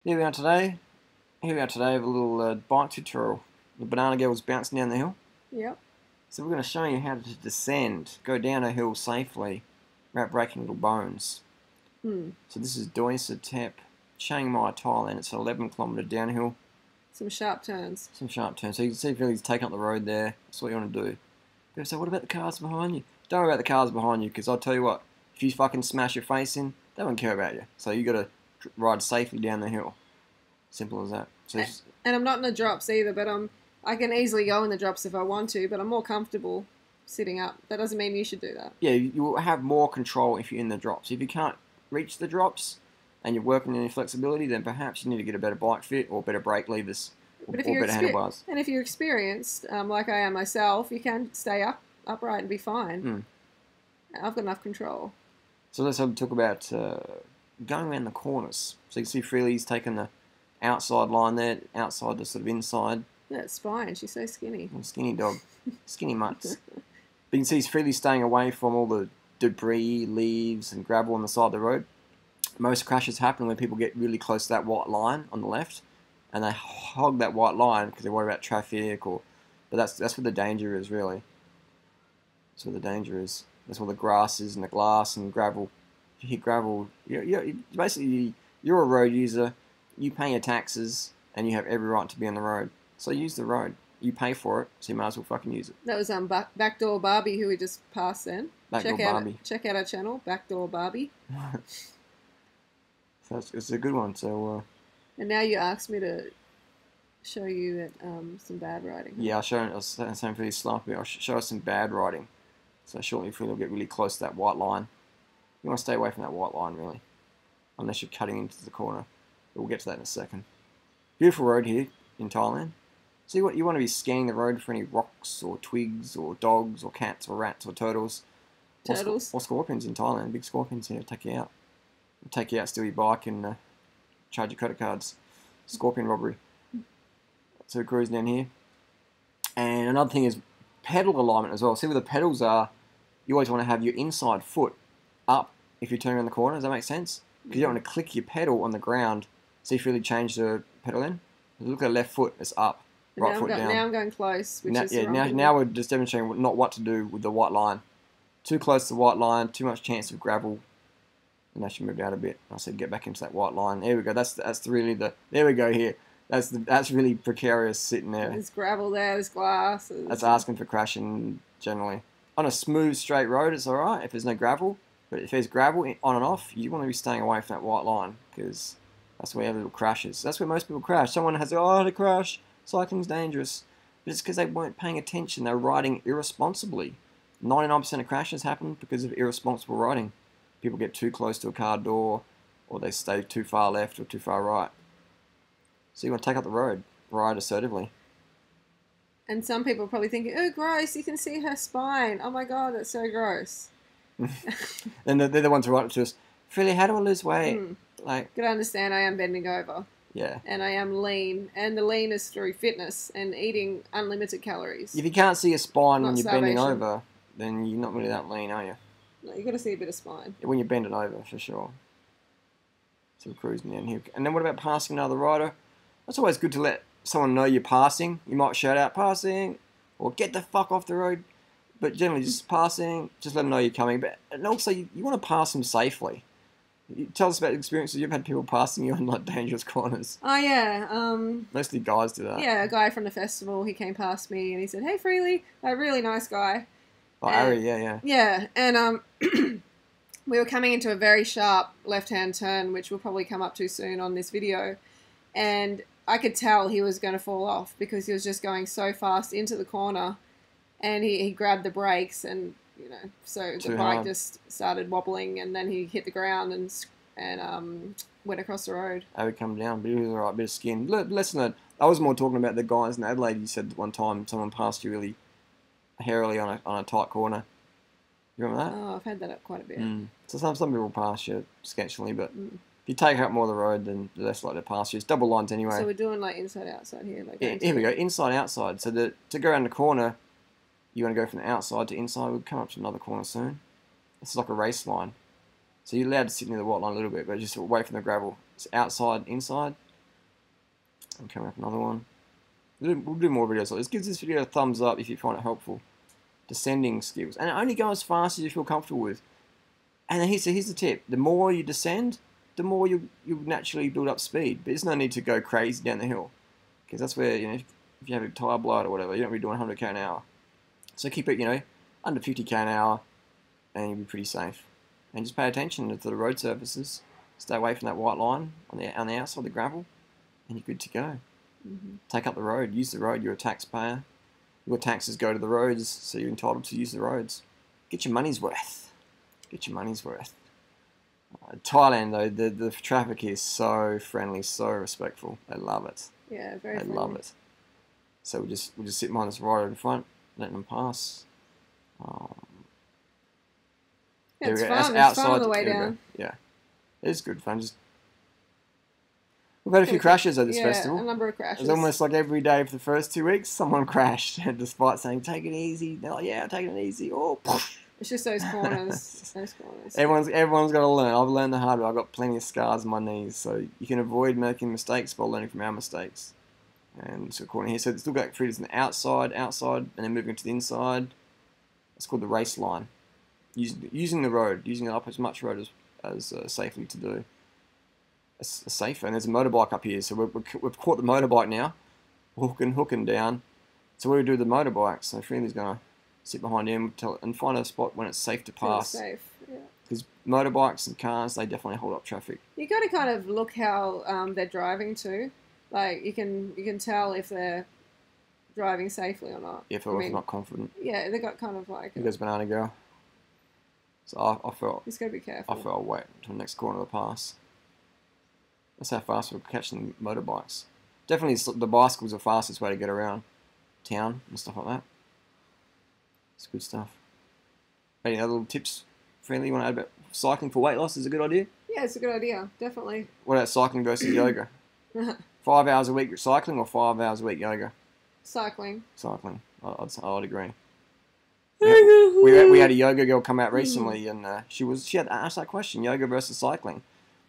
Here we are today. Here we are today with a little bike tutorial. The banana girl was bouncing down the hill. Yep. So we're going to show you how to descend, go down a hill safely without breaking little bones. So this is Doi Satep, Chiang Mai, Thailand. It's an 11-kilometre downhill. Some sharp turns. Some sharp turns. So you can see Philly's taking up the road there. That's what you want to do. People say, what about the cars behind you? Don't worry about the cars behind you, because I'll tell you what, if you fucking smash your face in, they won't care about you. So you got to ride safely down the hill. Simple as that. So and I'm not in the drops either, but I can easily go in the drops if I want to, but I'm more comfortable sitting up. That doesn't mean you should do that. Yeah, you will have more control if you're in the drops. If you can't reach the drops and you're working on your flexibility, then perhaps you need to get a better bike fit or better brake levers or better handlebars. And if you're experienced, like I am myself, you can stay upright and be fine. I've got enough control. So let's talk about going around the corners. So you can see Freely's taking the outside line there, outside the sort of inside. Yeah, it's fine. She's so skinny. Skinny dog. Skinny mutts. But you can see he's freely staying away from all the debris, leaves and gravel on the side of the road. Most crashes happen when people get really close to that white line on the left and they hog that white line because they worry about traffic but that's where the danger is, really. That's where the danger is. That's where the grass is and the glass and gravel. If you hit gravel, basically you're a road user, you pay your taxes and you have every right to be on the road. So use the road. You pay for it, so you might as well fucking use it. That was Backdoor Barbie, who we just passed then. Check out our channel, Backdoor Barbie. So it's a good one. So. And now you asked me to show you some bad riding. Yeah, I was saying for this slumpy. I'll show us some bad riding. So shortly, if we'll get really close to that white line, you want to stay away from that white line, really, unless you're cutting into the corner. But we'll get to that in a second. Beautiful road here in Thailand. So you want to be scanning the road for any rocks or twigs or dogs or cats or rats or turtles. Or scorpions in Thailand. Big scorpions here. Take you out. Take you out, steal your bike and charge your credit cards. Scorpion robbery. So we're cruising down here. And another thing is pedal alignment as well. See where the pedals are, you always want to have your inside foot up if you're turning around the corner. Does that make sense? Because you don't want to click your pedal on the ground. See if you really change the pedal in. Look at the left foot, it's up. Right foot down. Now I'm going close, which is now we're just demonstrating not what to do with the white line. Too close to the white line, too much chance of gravel. And I should move out a bit. I said get back into that white line. There we go. That's really there we go here. That's really precarious sitting there. There's gravel there, there's glass. That's asking for crashing generally. On a smooth, straight road, it's alright if there's no gravel. But if there's gravel on and off, you want to be staying away from that white line because that's where every little crashes. That's where most people crash. Someone has, I had a crash. Cycling's dangerous. But it's because they weren't paying attention. They're riding irresponsibly. 99% of crashes happen because of irresponsible riding. People get too close to a car door, or they stay too far left or too far right. So you want to take up the road, ride assertively. And some people are probably thinking, oh, gross, you can see her spine. Oh my God, that's so gross. And they're the ones who write it to us, Philly, how do I lose weight? Like, you gotta understand, I am bending over. Yeah. And I am lean. And the lean is through fitness and eating unlimited calories. If you can't see your spine when you're bending over, then you're not really that lean, are you? No, you've got to see a bit of spine. When you're bending over, for sure. So we're cruising down here. And then what about passing another rider? It's always good to let someone know you're passing. You might shout out, passing, or get the fuck off the road. But generally, just passing, just let them know you're coming. And also, you want to pass them safely. Tell us about experiences you've had people passing you on like dangerous corners. Oh yeah, mostly guys do that. Yeah, a guy from the festival, he came past me and he said, "Hey, Freely," a really nice guy. Oh, Ari, yeah. Yeah, and we were coming into a very sharp left-hand turn, which we'll probably come up to soon on this video, and I could tell he was going to fall off because he was just going so fast into the corner, and he grabbed the brakes and. So the bike just started wobbling, and then he hit the ground and went across the road. I would come down, but he was alright, bit of skin. Listen, I was more talking about the guys in Adelaide. You said one time someone passed you really hairily on a tight corner. You remember that? Oh, I've had that up quite a bit. So some people pass you sketchily, but if you take up more of the road, then they're less likely to pass you. It's double lines anyway. So we're doing like inside outside here. Like here we go, inside outside. So to go around the corner. You want to go from the outside to inside. We'll come up to another corner soon. It's like a race line. So you're allowed to sit near the white line a little bit, but just away from the gravel. It's outside, inside. And coming up another one. We'll do more videos like this. Give this video a thumbs up if you find it helpful. Descending skills. And only go as fast as you feel comfortable with. And then here's the tip. The more you descend, the more you naturally build up speed. But there's no need to go crazy down the hill. Because that's where, if you have a tire blowout or whatever, you don't be doing 100k an hour. So keep it, under 50k an hour, and you'll be pretty safe. And just pay attention to the road surfaces. Stay away from that white line on the outside, the gravel, and you're good to go. Take up the road. Use the road. You're a taxpayer. Your taxes go to the roads, so you're entitled to use the roads. Get your money's worth. Get your money's worth. Thailand, though, the traffic is so friendly, so respectful. They love it. Yeah, very friendly. They love it. So we'll just sit behind this rider in front, letting them pass. Yeah, it's fun. It's fun on the way down. Yeah, it's good fun. We've had a few crashes at this festival. Yeah, a number of crashes. It's almost like every day for the first 2 weeks, someone crashed, despite saying, take it easy. They're like, yeah, I'm taking it easy. Oh, it's just those corners. Everyone's got to learn. I've learned the hard way. I've got plenty of scars on my knees, so you can avoid making mistakes by learning from our mistakes. And so according here, so it's still got freedoms on the outside, and then moving to the inside. It's called the race line. Using the road, using it up as much road as safely to do. Safer. And there's a motorbike up here, so we've caught the motorbike now, hooking down. So we do the motorbike. So Freely's gonna sit behind him and find a spot when it's safe to pass. Safe, yeah. Because motorbikes and cars, they definitely hold up traffic. You got to kind of look how they're driving too. Like you can tell if they're driving safely or not. Yeah, if they're not confident. Yeah, they got kind of like. Here goes Banana Girl. So I felt. He's got to be careful. I felt I'll wait until the next corner of the pass. That's how fast we're catching motorbikes. Definitely the bicycle's the fastest way to get around town and stuff like that. It's good stuff. Any other little tips, Friendly, you want to add about cycling for weight loss is a good idea? Yeah, it's a good idea, definitely. What about cycling versus yoga? 5 hours a week cycling or 5 hours a week yoga? Cycling. Cycling. I'd agree. We had a yoga girl come out recently, and she had asked that question: yoga versus cycling.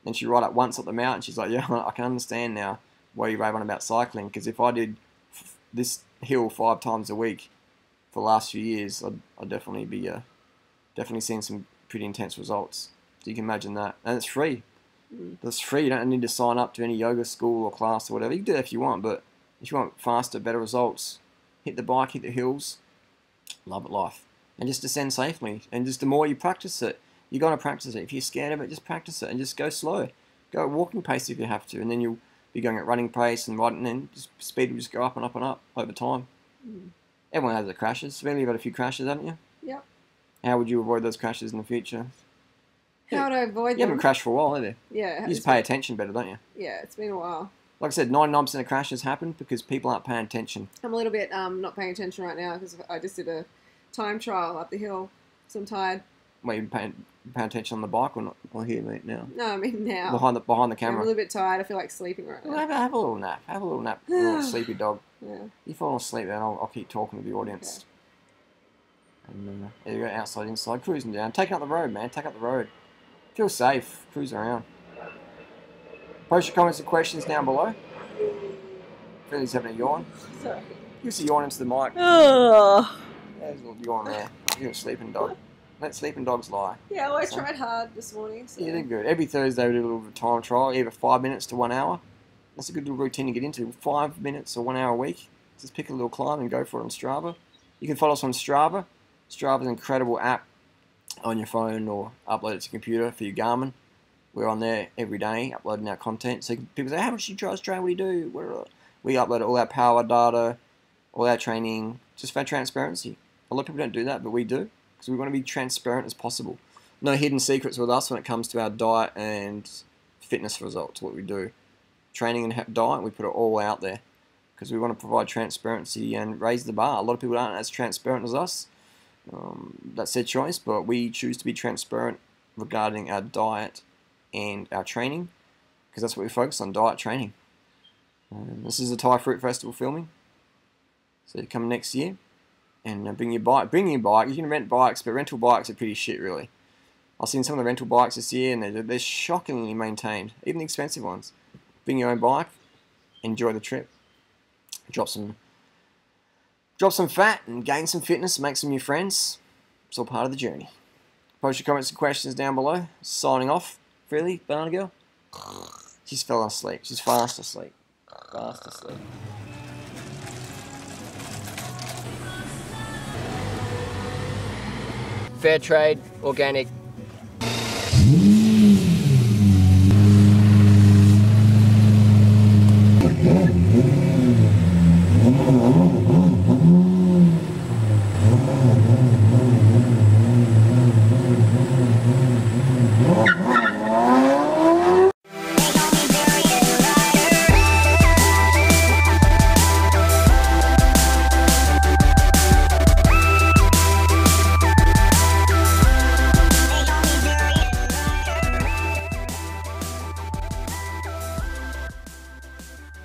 And she rode up once up the mountain. She's like, "Yeah, I can understand now why you rave on about cycling. Because if I did this hill 5 times a week for the last few years, I'd definitely be definitely seeing some pretty intense results. So you can imagine that, and it's free. It's free. You don't need to sign up to any yoga school or class or whatever. You can do that if you want, but if you want faster, better results, hit the bike, hit the hills, love it life, and just descend safely. And just the more you practice it, you're going to practice it. If you're scared of it, just practice it and just go slow. Go at walking pace if you have to, and then you'll be going at running pace and then just speed will just go up and up and up over time. Everyone has their crashes. Really, you've had a few crashes, haven't you? Yep. How would you avoid those crashes in the future? How to avoid them? You haven't crashed for a while, have you? Yeah. You just pay attention better, don't you? Yeah, it's been a while. Like I said, 99% of crashes happen because people aren't paying attention. I'm a little bit not paying attention right now because I just did a time trial up the hill, so I'm tired. Wait, you paying attention on the bike or not? Or here, mate, now? No, I mean now. Behind the camera. I'm a little bit tired. I feel like sleeping right now. Well, have a little nap. Have a little nap, you little sleepy dog. Yeah. You fall asleep, then I'll keep talking to the audience. Okay. And there you go, outside, inside, cruising down. Taking up the road, man. Take up the road. Feel safe. Cruise around. Post your comments and questions down below. Philly's having a yawn. Sorry. Give us a yawn into the mic. Oh. There's a little yawn there. You're a sleeping dog. Let sleeping dogs lie. Yeah, well, I tried hard this morning. So. Yeah, they're good. Every Thursday we do a little time trial, either 5 minutes to 1 hour. That's a good little routine to get into. 5 minutes or 1 hour a week. Just pick a little climb and go for it on Strava. You can follow us on Strava. Strava's an incredible app on your phone or upload it to your computer for your Garmin. We're on there every day uploading our content. So people say, how much do you charge train? What do you do? We upload all our power data, all our training, just for transparency. A lot of people don't do that, but we do. Because we want to be transparent as possible. No hidden secrets with us when it comes to our diet and fitness results, what we do. Training and diet, we put it all out there. Because we want to provide transparency and raise the bar. A lot of people aren't as transparent as us. That's their choice, but we choose to be transparent regarding our diet and our training. Because that's what we focus on, diet training. This is the Thai Fruit Festival filming. So come next year. And bring your bike. You can rent bikes, but rental bikes are pretty shit, really. I've seen some of the rental bikes this year, and they're shockingly maintained, even the expensive ones. Bring your own bike, enjoy the trip, drop some fat and gain some fitness, make some new friends. It's all part of the journey. Post your comments and questions down below. Signing off. Really, banana girl? She's fell asleep. She's fast asleep. Fast asleep. Fair trade, organic,